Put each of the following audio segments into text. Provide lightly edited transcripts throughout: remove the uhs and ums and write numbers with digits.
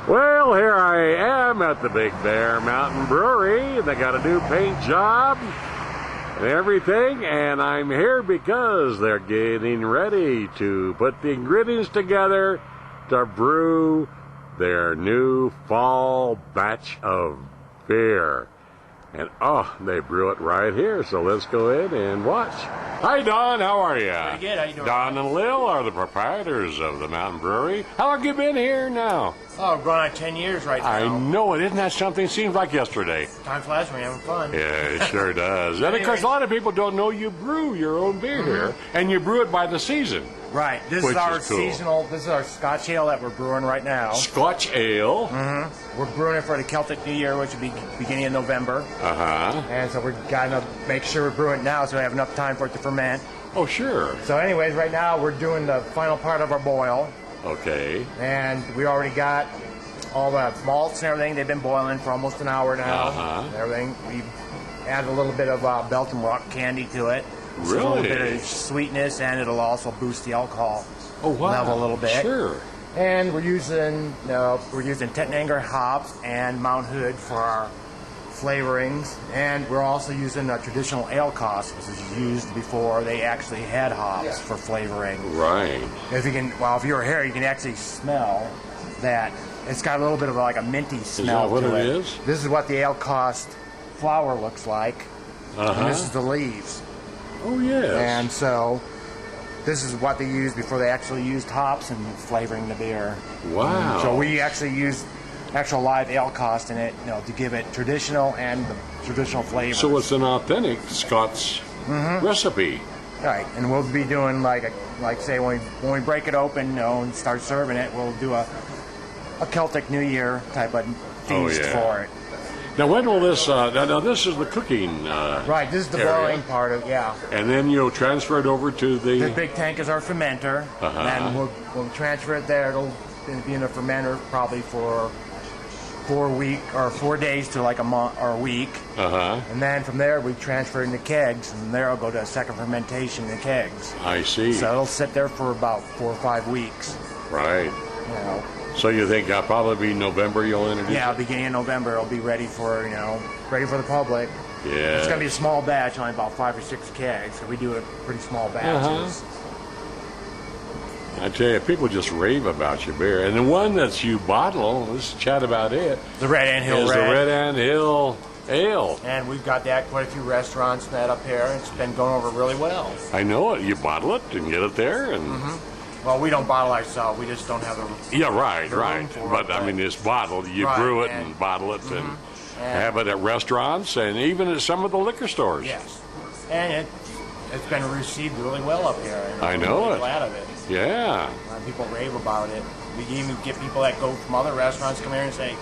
Well, here I am at the Big Bear Mountain Brewery, and they got a new paint job and everything, and I'm here because they're getting ready to put the ingredients together to brew their new fall batch of beer. And they brew it right here, so let's go in and watch. Hi, Don, how are you? Pretty good, how you doing? Don and Lil are the proprietors of the Mountain Brewery. How long have you been here now? Oh, going on 10 years right now. I know it. Isn't that something? Seems like yesterday. Time flies when you're having fun. Yeah, it sure does. And of course, a lot of people don't know you brew your own beer here, and you brew it by the season. Right. This Which is our is cool. seasonal. This is our Scotch ale that we're brewing right now. Scotch ale. We're brewing it for the Celtic New Year, which will be beginning of November. And so we're got to make sure we're brewing it now so we have enough time for it to ferment. Oh, sure. So anyways, right now we're doing the final part of our boil. Okay. And we already got all the malts and everything. They've been boiling for almost an hour now. Uh-huh. Everything. We added a little bit of Belgian rock candy to it. So a little Really? bit of sweetness, and it'll also boost the alcohol level a little bit. Sure. And we're using Tettnanger hops and Mount Hood for our flavorings, and we're also using a traditional ale cost, which was used before they actually had hops for flavoring. Right. If you were here, you can actually smell that it's got a little bit of like a minty smell what to it it. is? This is what the ale cost flower looks like, and this is the leaves. Oh, yes. And so this is what they used before they actually used hops in flavoring the beer. Wow. So we actually used actual live ale cost in it, to give it traditional and the traditional flavor. So it's an authentic Scots recipe. Right, and we'll be doing like say when we break it open, and start serving it, we'll do a Celtic New Year type of feast for it. Now, when will this? Now this is the cooking. Right, this is the area. boiling part of And then you'll transfer it over to The big tank is our fermenter, and we'll transfer it there. It'll be in a fermenter probably for 4 days to like a month or a week. And then from there we transfer it into kegs, and from there it'll go to a second fermentation in kegs. I see. So it'll sit there for about 4 or 5 weeks. Right. You know. So you think probably be November you'll introduce Yeah, it? beginning of November it'll be ready for the public. Yeah. It's gonna be a small batch, only about 5 or 6 kegs. So we do it pretty small batches. I tell you, people just rave about your beer. And the one that you bottle, let's chat about it. The Red Ant Hill is the Red Ant Hill Ale. And we've got that quite a few restaurants that up here. It's been going over really well. I know it. You bottle it and get it there, and Well, we don't bottle ourselves. We just don't have the yeah, right. for But it, I mean, it's bottled. You Right, brew it and- and bottle it, and have it at restaurants and even at some of the liquor stores. Yes, and it's been received really well up here. And I we're know really it. glad of it. Yeah. People rave about it. We even get people that go from other restaurants come here and say,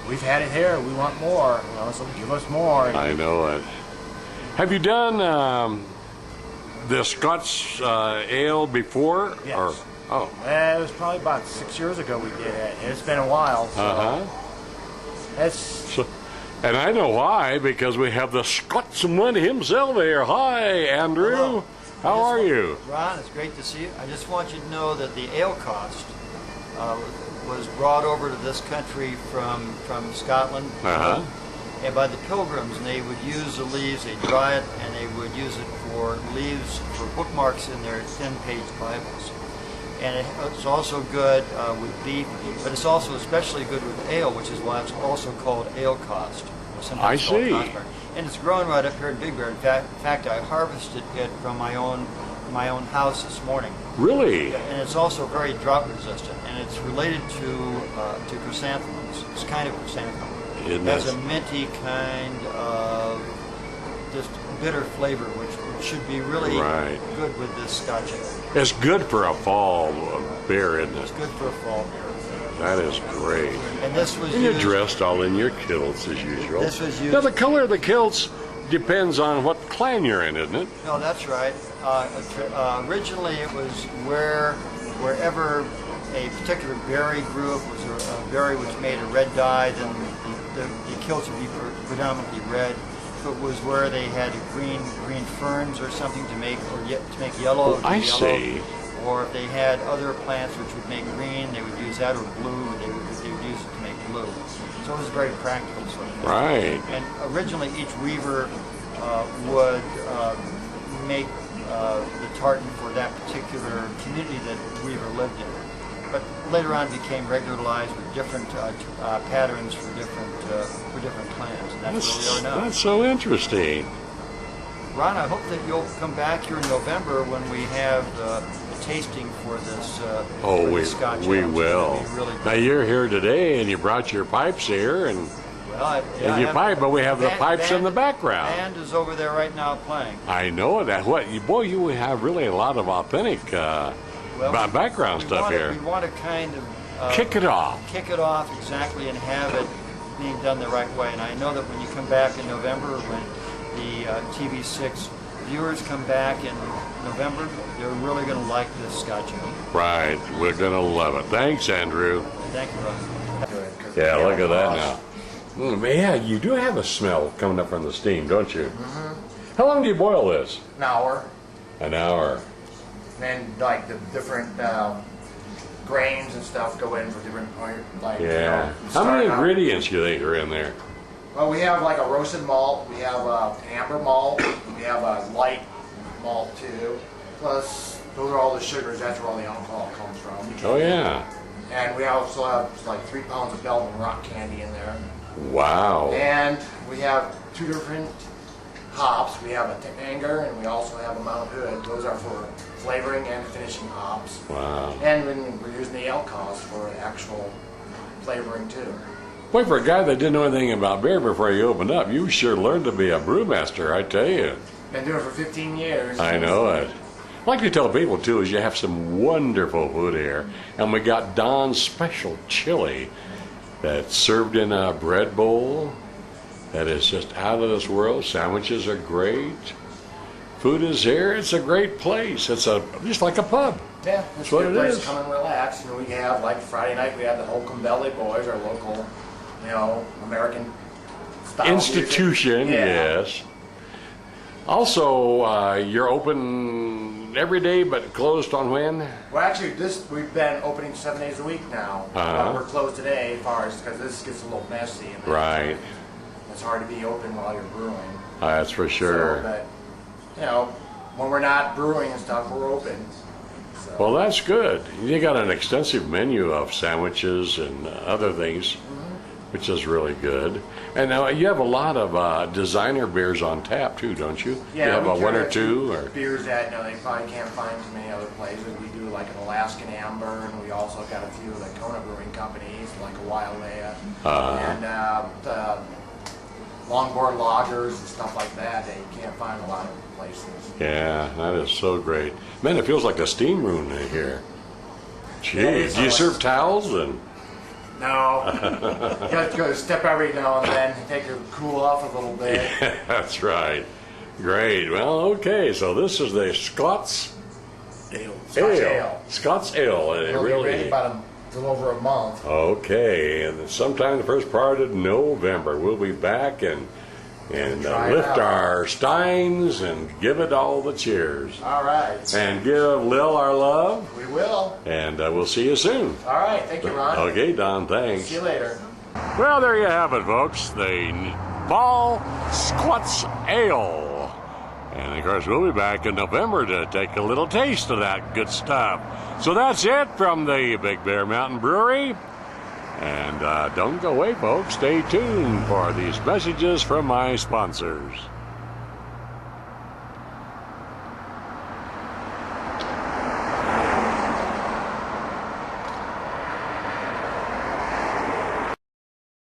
"We've had it here. We want more. So give us more." I know it. Have you done the Scots ale before? Yes. Oh. It was probably about 6 years ago we did it. It's been a while. So So, and I know why, because we have the Scotsman himself here. Hi, Andrew. Hello. How are you? Ron, it's great to see you. I just want you to know that the ale cost was brought over to this country from Scotland. And by the Pilgrims, and they would use the leaves, they dry it, and they would use it for leaves for bookmarks in their thin-page Bibles. And it's also good with beef, but it's also especially good with ale, which is why it's also called ale cost. I see. And it's grown right up here in Big Bear. In fact, I harvested it from my own house this morning. Really? And it's also very drought resistant, and it's related to chrysanthemums. It's kind of chrysanthemum. It has a minty kind of just bitter flavor, which should be really good with this Scotch ale. It's good for a fall beer, isn't it? It's good for a fall beer. That is great. And this was you're dressed all in your kilts as usual. This was used. Now the color of the kilts depends on what clan you're in, isn't it? No, that's right. Originally, it was wherever a particular berry grew. If it was a berry which made a red dye, then the kilts would be predominantly red. If it was where they had green ferns or something to make yellow, I see. Or if they had other plants which would make green, they would use that, or blue, they would use it to make glue. So it was very practical sort of thing. Right. And originally each weaver would make the tartan for that particular community that the weaver lived in. But later on became regularized with different patterns for different clans. And that's where we are now. That's so interesting. Ron, I hope that you'll come back here in November when we have the tasting for this. Scotch we ale. It's will. gonna be really Now good. you're here today, and you brought your pipes here, and Well, you pipe, but we have the pipes in the background. Band is over there right now playing. I know that. You have really a lot of authentic background stuff here. We want to kind of Kick it off. Kick it off exactly and have it being done the right way. And I know that when you come back in November, when the TV6 viewers come back in November, they're really going to like this Scotch ale. Right. We're going to love it. Thanks, Andrew. Thank you, Ron. Yeah, look at that now. Yeah, you do have a smell coming up from the steam, don't you? Mm-hmm. How long do you boil this? An hour. An hour. And like the different grains and stuff go in for different, like, Yeah. you know, How many start out- ingredients do you think are in there? Well, we have like a roasted malt, we have amber malt, we have a light malt too. Plus, those are all the sugars. That's where all the alcohol comes from. Oh, yeah. And we also have like 3 pounds of Belgian rock candy in there. Wow. And we have 2 different hops. We have a Tettnanger and we also have a Mount Hood. Those are for flavoring and finishing hops. Wow. And then we're using the Alcost for actual flavoring too. Boy, for a guy that didn't know anything about beer before you opened up, you sure learned to be a brewmaster, I tell you. Been doing it for 15 years. I know it. I'd like to tell people, too, is you have some wonderful food here. And we got Don's special chili that's served in a bread bowl that is just out of this world. Sandwiches are great. Food is here. It's a great place. It's just like a pub. Yeah, it's what a good it place is. to come and relax. And we have, like Friday night, we have the Holcomb Belly Boys, our local, American style Institution, music. Yeah. yes. Also, you're open every day, but closed on when? Well, actually, we've been opening 7 days a week now. Uh-huh. But we're closed today, as far as because this gets a little messy. And Right. It's hard to be open while you're brewing. That's for sure. So, but, when we're not brewing and stuff, we're open. So. Well, that's good. You got an extensive menu of sandwiches and other things, which is really good. And now you have a lot of designer beers on tap too, don't you? Yeah, you have we a one carry or a few two, or beers that they probably can't find too many other places. We do like an Alaskan Amber, and we also got a few of the Kona brewing companies, like a Wild Ale, and the longboard lagers and stuff like that that you can't find a lot of places. yeah, that is so great. Man, it feels like a steam room in here. Gee, Yeah, it's do you like- serve towels and? No, you have to go step every now and then, take your cool off a little bit. That's right. Great. Well, okay. So this is the Scots Scotch ale. Scots Ale. And it It'll be ready really. about a little over a month. Okay, and sometime the first part of November, we'll be back and Try it lift out. our steins and give it all the cheers. All right. And give Lil our love, We will. and we'll see you soon. All right. Thank you, Ron. Okay, Don, thanks. See you later. Well, there you have it, folks. The Fall Scots Ale. And of course, we'll be back in November to take a little taste of that good stuff. So that's it from the Big Bear Mountain Brewery. And don't go away, folks. Stay tuned for these messages from my sponsors.